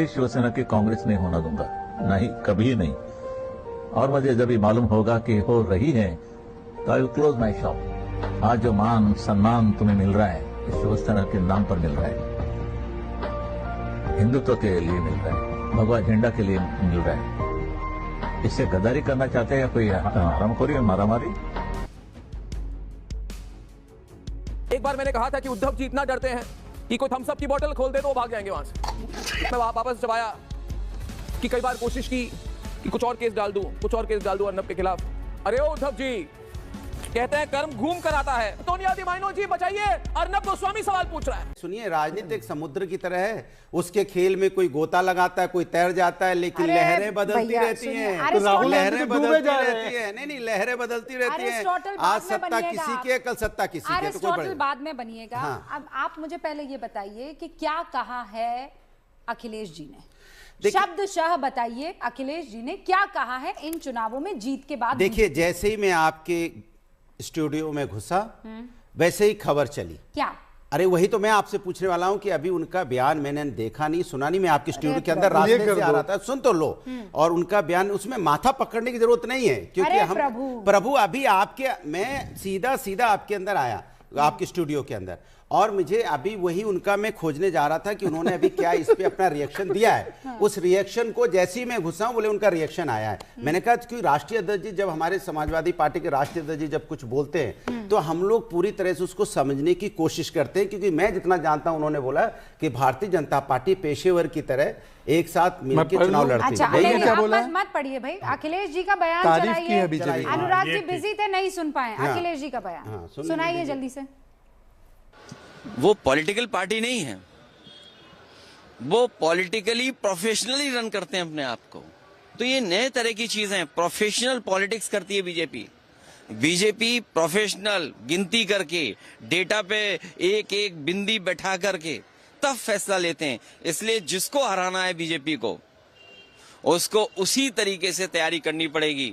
शिवसेना की कांग्रेस नहीं होना दूंगा, नहीं, कभी नहीं। और मुझे जब ये मालूम होगा कि हो रही है तो I will close my shop. आज जो मान सम्मान तुम्हें मिल रहा है शिवसेना के नाम पर मिल रहा है, हिंदुत्व के लिए मिल रहा है, भगवा झंडा के लिए मिल रहा है। इससे गद्दारी करना चाहते हैं या कोई हरामखोरी और मारामारी? एक बार मैंने कहा था कि उद्धव जी इतना डरते हैं कि कोई थम्स अप की बोतल खोल दे तो वो भाग जाएंगे वहां से। मैं वापस जब आया कि कई बार कोशिश की कि कुछ और केस डाल दूं अर्नब के खिलाफ। अरे ओ उद्धव जी, कहते हैं कर्म घूम कर आता है। सोनिया माइनो जी बचाइए, अर्नब गोस्वामी सवाल पूछ रहा है। सुनिए, राजनीति एक समुद्र की तरह है, उसके खेल में कोई गोता लगाता है, कोई तैर जाता है, लेकिन लहरें बदलती रहती हैं। लहरें बदलती रहती हैं, नहीं लहरें बदलती रहती हैं। आज सत्ता किसी की है, कल सत्ता किसी की है, तो कोई बाद में बनिएगा। अब आप मुझे पहले ये बताइए कि क्या कहा है अखिलेश जी ने, शब्दशः बताइए अखिलेश जी ने क्या कहा है इन चुनावों में जीत के बाद। देखिए, जैसे ही मैं आपके स्टूडियो में घुसा वैसे ही खबर चली। क्या? अरे वही तो मैं आपसे पूछने वाला हूं कि अभी उनका बयान मैंने देखा नहीं, सुना नहीं। मैं आपके स्टूडियो के अंदर रास्ते से आ रहा था, सुन तो लो। और उनका बयान, उसमें माथा पकड़ने की जरूरत नहीं है, क्योंकि हम प्रभु अभी आपके, मैं सीधा आपके अंदर आया, आपके स्टूडियो के अंदर, और मुझे अभी वही उनका मैं खोजने जा रहा था कि उन्होंने अभी क्या इस पे अपना रिएक्शन दिया है। उस रिएक्शन को जैसे ही मैं घुसा बोले उनका रिएक्शन आया है। मैंने कहा कि राष्ट्रीय अध्यक्ष जी, जब हमारे समाजवादी पार्टी के राष्ट्रीय अध्यक्ष जी जब कुछ बोलते हैं तो हम लोग पूरी तरह से उसको समझने की कोशिश करते हैं, क्योंकि मैं जितना जानता हूं, उन्होंने बोला कि भारतीय जनता पार्टी पेशेवर की तरह एक साथ मिलकर चुनाव लड़ती है। मत पढ़िए भाई, अखिलेश जी का बयान चलाइए। अनुराग जी बिजी थे, नहीं सुन पाए अखिलेश जी का बयान, सुनाइए जल्दी से। वो पॉलिटिकल पार्टी नहीं है, वो पॉलिटिकली प्रोफेशनली रन करते हैं अपने आप को। तो ये नए तरह की चीजें, प्रोफेशनल पॉलिटिक्स करती है बीजेपी प्रोफेशनल गिनती करके, डेटा पे एक एक बिंदी बैठा करके तब फैसला लेते हैं। इसलिए जिसको हराना है बीजेपी को, उसको उसी तरीके से तैयारी करनी पड़ेगी।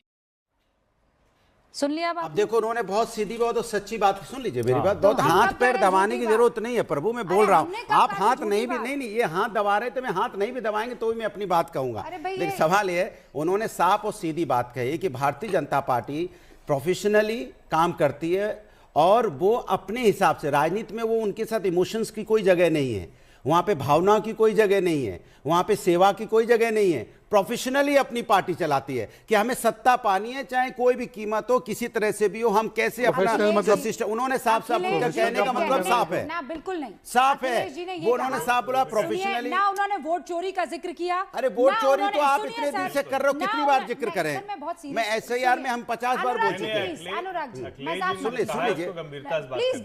सुन लिया अब देखो, उन्होंने बहुत सीधी बात और सच्ची बात, सुन लीजिए मेरी बात, बहुत हाथ पैर दबाने की जरूरत नहीं है प्रभु, मैं बोल रहा हूँ। आप हाथ नहीं भी, नहीं ये हाथ दबा रहे थे, मैं हाथ नहीं भी दबाएंगे तो भी मैं अपनी बात कहूंगा। लेकिन सवाल ये है, उन्होंने साफ और सीधी बात कही कि भारतीय जनता पार्टी प्रोफेशनली काम करती है और वो अपने हिसाब से, राजनीति में वो उनके साथ इमोशंस की कोई जगह नहीं है, वहां पे भावनाओं की कोई जगह नहीं है, वहां पे सेवा की कोई जगह नहीं है। प्रोफेशनली अपनी पार्टी चलाती है कि हमें सत्ता पानी है, चाहे कोई भी कीमत हो, किसी तरह से भी हो, हम कैसे अपना सिस्टम। उन्होंने साफ कहने का मतलब साफ है ना, बिल्कुल नहीं, साफ है वो, उन्होंने साफ बोला प्रोफेशनली ना। उन्होंने वोट चोरी का जिक्र किया। अरे वोट चोरी तो आप इतने दिन से कर रहे हो, कितनी बार जिक्र करें? मैं SIR में हम 50 बार बोल चुके हैं। अनुराग जी सुन लीजिए, प्लीज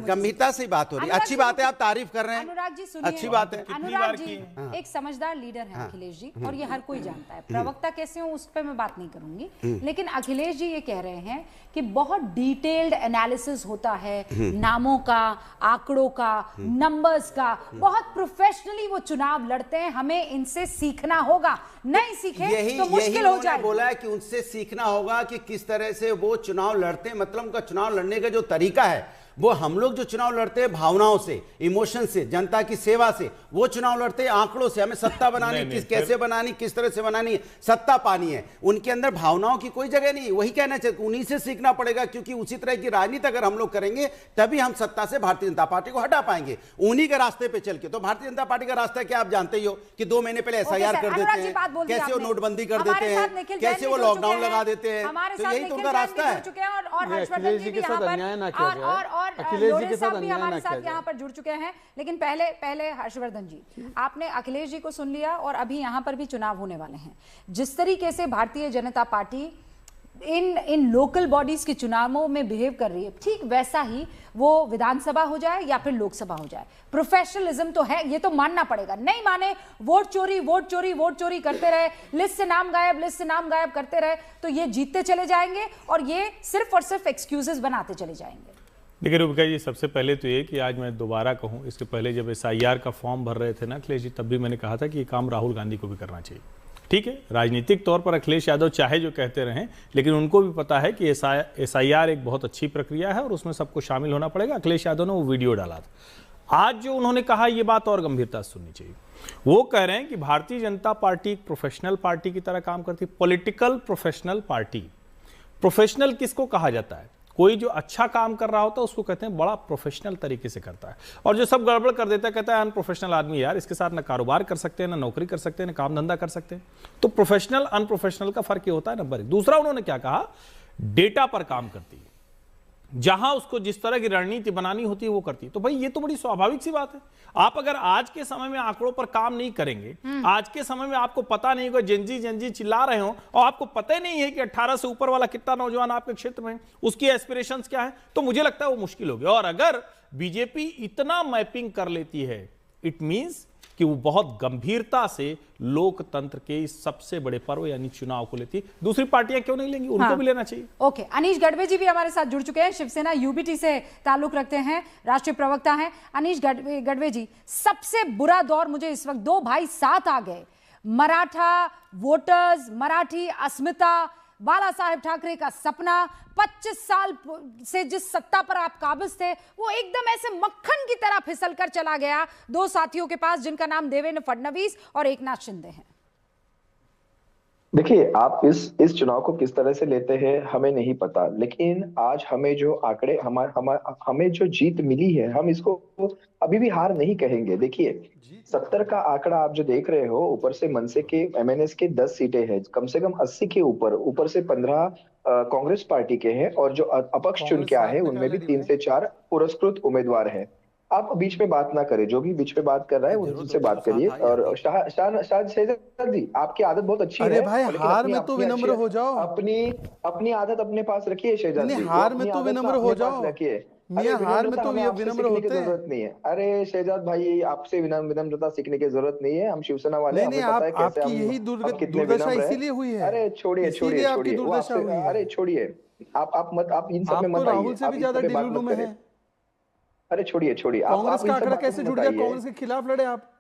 गंभीरता से बात हो रही है। अच्छी बात है, आप तारीफ कर रहे हैं, अनुराग जी सुनिए, अच्छी बात है। अनुराग जी एक समझदार लीडर है अखिलेश जी, और ये हर कोई जानता है। प्रवक्ता कैसे हो उस पर मैं बात नहीं करूंगी, लेकिन अखिलेश जी ये कह रहे हैं कि बहुत डिटेल्ड एनालिसिस होता है नामों का, आंकड़ों का, नंबर्स का, बहुत प्रोफेशनली वो चुनाव लड़ते हैं, हमें इनसे सीखना होगा। नहीं सीखे तो मुश्किल हो जाए। बोला है कि उनसे सीखना होगा कि किस तरह से वो चुनाव लड़ते हैं, मतलब उनका चुनाव लड़ने का जो तरीका है, वो हम लोग जो चुनाव लड़ते हैं भावनाओं से, इमोशन से, जनता की सेवा से, वो चुनाव लड़ते हैं आंकड़ों से। हमें सत्ता बनानी, कैसे बनानी, किस तरह से बनानी है, सत्ता पानी है। उनके अंदर भावनाओं की कोई जगह नहीं, वही कहना चाहिए, उन्हीं से सीखना पड़ेगा, क्योंकि उसी तरह की राजनीति अगर हम लोग करेंगे तभी हम सत्ता से भारतीय जनता पार्टी को हटा पाएंगे, उन्हीं के रास्ते पे चल के। तो भारतीय जनता पार्टी का रास्ता क्या आप जानते ही हो कि 2 महीने पहले SIR कर देते हैं, कैसे वो नोटबंदी कर देते हैं, कैसे वो लॉकडाउन लगा देते हैं। तो यही तो उनका रास्ता है। अखिलेश जी के साथ भी हमारे साथ यहाँ पर जुड़ चुके हैं। लेकिन पहले हर्षवर्धन जी, आपने अखिलेश जी को सुन लिया, और अभी यहाँ पर भी चुनाव होने वाले हैं। जिस तरीके से भारतीय जनता पार्टी इन लोकल बॉडीज के चुनावों में बिहेव कर रही है, ठीक वैसा ही वो विधानसभा हो जाए या फिर लोकसभा हो जाए, प्रोफेशनलिज्म तो है, ये तो मानना पड़ेगा। नहीं माने, वोट चोरी करते रहे, लिस्ट से नाम गायब करते रहे, तो ये जीतते चले जाएंगे और ये सिर्फ और सिर्फ एक्सक्यूजेस बनाते चले जाएंगे। देखिए रूबिका जी, सबसे पहले तो ये कि आज मैं दोबारा कहूँ, इसके पहले जब SIR का फॉर्म भर रहे थे ना अखिलेश जी, तब भी मैंने कहा था कि ये काम राहुल गांधी को भी करना चाहिए। ठीक है, राजनीतिक तौर पर अखिलेश यादव चाहे जो कहते रहें, लेकिन उनको भी पता है कि SIR एक बहुत अच्छी प्रक्रिया है और उसमें सबको शामिल होना पड़ेगा। अखिलेश यादव ने वो वीडियो डाला था। आज जो उन्होंने कहा ये बात और गंभीरता से सुननी चाहिए। वो कह रहे हैं कि भारतीय जनता पार्टी एक प्रोफेशनल पार्टी की तरह काम करती है, पॉलिटिकल प्रोफेशनल पार्टी। प्रोफेशनल किसको कहा जाता है? कोई जो अच्छा काम कर रहा होता है उसको कहते हैं बड़ा प्रोफेशनल तरीके से करता है, और जो सब गड़बड़ कर देता है कहता है अनप्रोफेशनल आदमी, यार इसके साथ ना कारोबार कर सकते हैं, ना नौकरी कर सकते हैं, ना काम धंधा कर सकते हैं। तो प्रोफेशनल अनप्रोफेशनल का फर्क ये होता है, नंबर एक। दूसरा उन्होंने क्या कहा, डेटा पर काम करती है, जहां उसको जिस तरह की रणनीति बनानी होती है वो करती है। तो भाई ये तो बड़ी स्वाभाविक सी बात है। आप अगर आज के समय में आंकड़ों पर काम नहीं करेंगे, आज के समय में आपको पता नहीं होगा, जेनजी चिल्ला रहे हो और आपको पता ही नहीं है कि 18 से ऊपर वाला कितना नौजवान आपके क्षेत्र में, उसकी एस्पिरेशंस क्या है, तो मुझे लगता है वो मुश्किल होगी। और अगर बीजेपी इतना मैपिंग कर लेती है, इट मींस कि वो बहुत गंभीरता से लोकतंत्र के इस सबसे बड़े पर्व यानी चुनाव को लेती है। दूसरी पार्टियां क्यों नहीं लेंगी? उनको भी लेना चाहिए। ओके, अनीश गढ़वे जी भी हमारे साथ जुड़ चुके हैं, शिवसेना यूबीटी से ताल्लुक रखते हैं, राष्ट्रीय प्रवक्ता हैं। अनीश गढ़वे जी, सबसे बुरा दौर मुझे इस वक्त, दो भाई साथ आ गए, मराठा वोटर्स, मराठी अस्मिता, बाला साहेब ठाकरे का सपना, 25 साल से जिस सत्ता पर आप काबिज थे वो एकदम ऐसे मक्खन की तरह फिसल कर चला गया दो साथियों के पास जिनका नाम देवेंद्र फडणवीस और एकनाथ शिंदे है। देखिए, आप इस चुनाव को किस तरह से लेते हैं हमें नहीं पता, लेकिन आज हमें जो आंकड़े हमें जो जीत मिली है, हम इसको अभी भी हार नहीं कहेंगे। देखिए, 70 का आंकड़ा आप जो देख रहे हो, ऊपर से मनसे के एमएनएस के 10 सीटें हैं, कम से कम 80 के ऊपर से 15 कांग्रेस पार्टी के हैं, और जो अपक्ष चुन के आए हैं उनमें भी 3 से 4 पुरस्कृत उम्मीदवार हैं। आप बीच में बात ना करें, जो भी बीच में बात कर रहा है उनसे बात करिए। और शाहजाद जी, आपकी आदत बहुत अच्छी है। अरे भाई, हार में तो विनम्र हो जाओ। अपनी आदत अपने पास रखिए शहजाद जी। हार में तो विनम्र हो जाओ। रखिए, हार में तो विनम्र होते हैं। जरूरत नहीं है। अरे शहजाद भाई, आपसे विनम्रता सीखने की जरूरत नहीं है। हम शिवसेना वाले, नहीं, आपकी यही दुर्दशा इसीलिए हुई है। अरे छोड़िए, अरे छोड़िए, आप इन सब में मत आइए। राहुल से भी ज्यादा डिलूलू में है। अरे छोड़िए, कांग्रेस का आंकड़ा कैसे जुड़ गया? कांग्रेस के खिलाफ लड़े आप।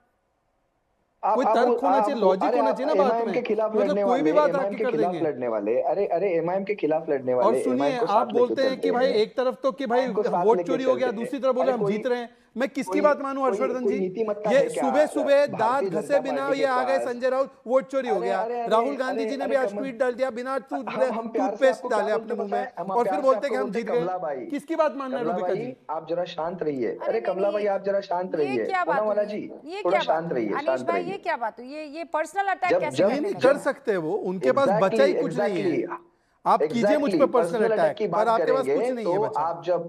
कोई तर्क होना चाहिए, लॉजिक होना चाहिए ना बात में। के खिलाफ मतलब लड़ने कोई भी बात वाले, आपकी कर देंगे। लड़ने वाले, अरे एमआईएम के खिलाफ लड़ने वाले। और सुनिए, आप बोलते हैं कि भाई एक तरफ तो कि भाई वोट चोरी हो गया, दूसरी तरफ बोले हम जीत रहे हैं। मैं किसकी बात मानूं हर्षवर्धन जी? ये सुबह दांत घसे बिना ये आ गए संजय राउत, वोट चोरी हो गया। राहुल गांधी जी ने भी आज ट्वीट डाल दिया बिना टूथपेस्ट डाले अपने मुंह में, और फिर बोलते हैं कि हम जीत गए। किसकी बात मानना है रूबिका जी? आप जरा शांत रहिए। अरे कमला भाई, आप जरा शांत रहिए। पूनावाला जी, थोड़ा शांत रहिए। अनीश भाई, ये क्या बात हुई? ये पर्सनल अटैक कैसे कर सकते हैं? वो उनके पास बचा ही कुछ नहीं है। आप कीजिए मुझ पे पर्सनल अटैक, पर आपके पास कुछ नहीं है बचा।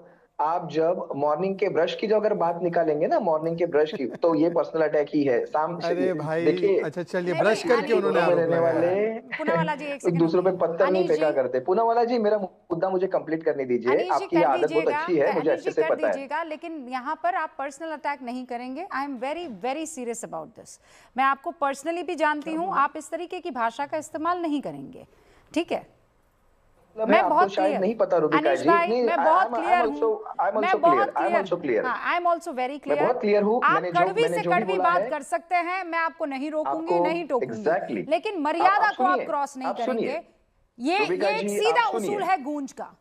आप जब मॉर्निंग के ब्रश की जो अगर बात निकालेंगे ना, मॉर्निंग के ब्रश की, तो ये पर्सनल अटैक ही है। अरे भाई, देखिए, अच्छा चलिए, ब्रश करके उन्होंने रहने वाले पूनावाला जी एक सेकंड, दूसरों पे पत्थर नहीं फेंका करते। पूनावाला जी, मेरा मुद्दा मुझे कंप्लीट करने दीजिए। आपकी आदत बहुत अच्छी है, मुझे अच्छे से पता है। लेकिन यहाँ पर आप पर्सनल अटैक नहीं करेंगे। I am very very serious about this. मैं आपको पर्सनली भी जानती हूँ, आप इस तरीके की भाषा का इस्तेमाल नहीं करेंगे, ठीक है? मैं बहुत क्लियर नहीं पता रूबिका जी, मैं बहुत क्लियर हूं, मैं बहुत clear, I am also very clear, बहुत क्लियर हूं। आप कड़वी से कड़वी बात कर सकते हैं, मैं आपको नहीं रोकूंगी, नहीं टोकूंगी, लेकिन मर्यादा को आप क्रॉस नहीं करेंगे। ये एक सीधा उसूल है गूंज का।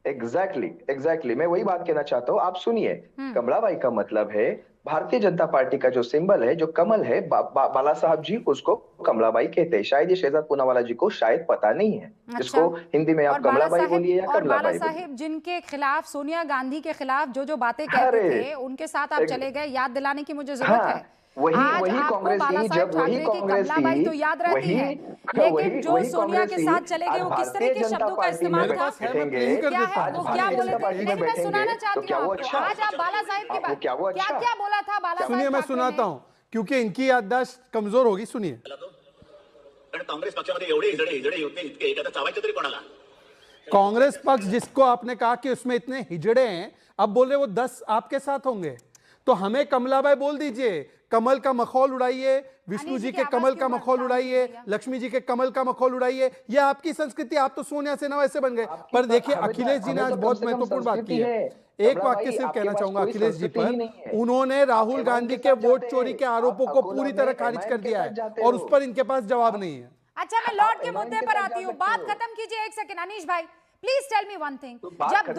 एग्जैक्टली मैं वही बात कहना चाहता हूँ। आप सुनिए, कमलाबाई का मतलब है भारतीय जनता पार्टी का जो सिंबल है, जो कमल है, बाला साहब जी उसको कमलाबाई कहते हैं। शायद ये शहजाद पूनावाला जी को शायद पता नहीं है। इसको हिंदी में आप कमलाबाई बोलिए या कमलाबाई बोलिए। साहब जिनके खिलाफ, सोनिया गांधी के खिलाफ जो बातें कहते थे, उनके साथ आप चले गए। याद दिलाने की मुझे जरूरत है। वही कांग्रेस थी, जब वही कांग्रेस थी, तो याद रहती है, लेकिन जो सोनिया के साथ चले गए वो किस तरह के शब्दों का इस्तेमाल था? क्या बोले थे? लेकिन मैं सुनाना चाहती हूँ। आज आप बाला साहेब की बात, क्या बोला था बाला साहेब? सुनिए, मैं सुनाता हूँ क्योंकि इनकी याददाश्त कमजोर होगी। सुनिए, कांग्रेस पक्षामध्ये एवढे हिजडे होते इतके, आता चावायचे तरी कोणाला? कांग्रेस पक्ष जिसको आपने कहा कि उसमें इतने हिजड़े हैं, अब बोल रहे वो 10 आपके साथ होंगे, तो हमें कमलाबाई बोल दीजिए। कमल का मखौल उड़ाइए, विष्णु जी के कमल का मखौल उड़ाइए, लक्ष्मी जी के कमल का मखौल उड़ाइए। ये आपकी संस्कृति, आप तो सोनिया सेना वैसे बन गए। पर देखिए, अखिलेश जी ने आज बहुत महत्वपूर्ण बात की है। एक वाक्य सिर्फ कहना चाहूंगा अखिलेश जी पर, उन्होंने राहुल गांधी के वोट चोरी के आरोपों को पूरी तरह खारिज कर दिया है और उस पर इनके पास जवाब नहीं है। अच्छा, मैं लौट के मुद्दे पर आती हूँ, बात खत्म कीजिए एक सेकंड। अनीश भाई, please tell me one thing, जब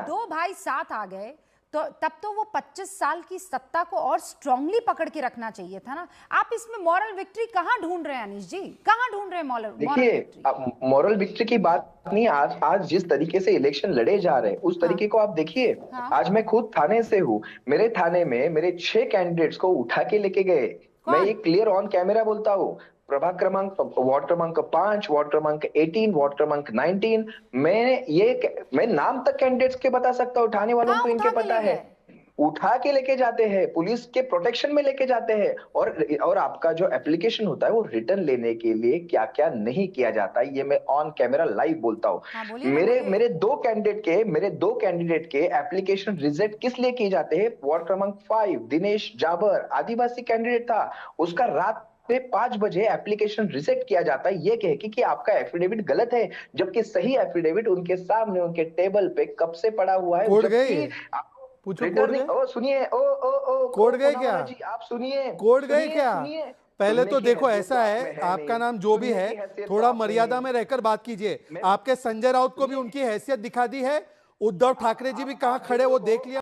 दो भाई साथ आ गए तो तब तो वो 25 साल की सत्ता को और स्ट्रांगली पकड़ के रखना चाहिए था ना। आप इसमें मॉरल विक्ट्री कहाँ ढूंढ रहे हैं अनीश जी, कहाँ ढूंढ रहे हैं मॉरल विक्ट्री? देखिए, मॉरल विक्ट्री की बात नहीं। आज जिस तरीके से इलेक्शन लड़े जा रहे हैं उस तरीके को आप देखिए। आज मैं खुद थाने से हूँ, मेरे थाने में मेरे 6 कैंडिडेट्स को उठा के लेके गए। मैं ये क्लियर ऑन कैमरा बोलता हूँ। प्रभाग क्रमांक वार्ड क्रमांक 5, वार्ड क्रमांक 18, वार्ड क्रमांक 19। मैं नाम तक कैंडिडेट्स के बता सकता हूँ, उठाने वालों को इनके पता है। उठा के लेके जाते हैं, पुलिस के प्रोटेक्शन में लेके जाते हैं। और आपका जो एप्लीकेशन होता है वो रिटर्न लेने के लिए क्या क्या नहीं किया जाता है, ये मैं ऑन कैमरा लाइव बोलता हूँ। मेरे दो कैंडिडेट के एप्लीकेशन रिजेक्ट किस लिए किए जाते हैं? वार्ड क्रमांक 5 दिनेश जाबर आदिवासी कैंडिडेट था, उसका रात 5 बजे एप्लीकेशन रिजेक्ट किया जाता है ये कह के कि आपका एफिडेविट गलत है, जबकि सही एफिडेविट उनके सामने उनके टेबल पे कब से पड़ा हुआ है। कोड गए? पूछो कोड गए? सुनिए, कोड गए क्या? आप सुनिए, कोड गए क्या? पहले तो देखो ऐसा है, आपका नाम जो भी है थोड़ा मर्यादा में रहकर बात कीजिए। आपके संजय राउत को भी उनकी हैसियत दिखा दी है, उद्धव ठाकरे जी भी कहां खड़े वो देख लिया।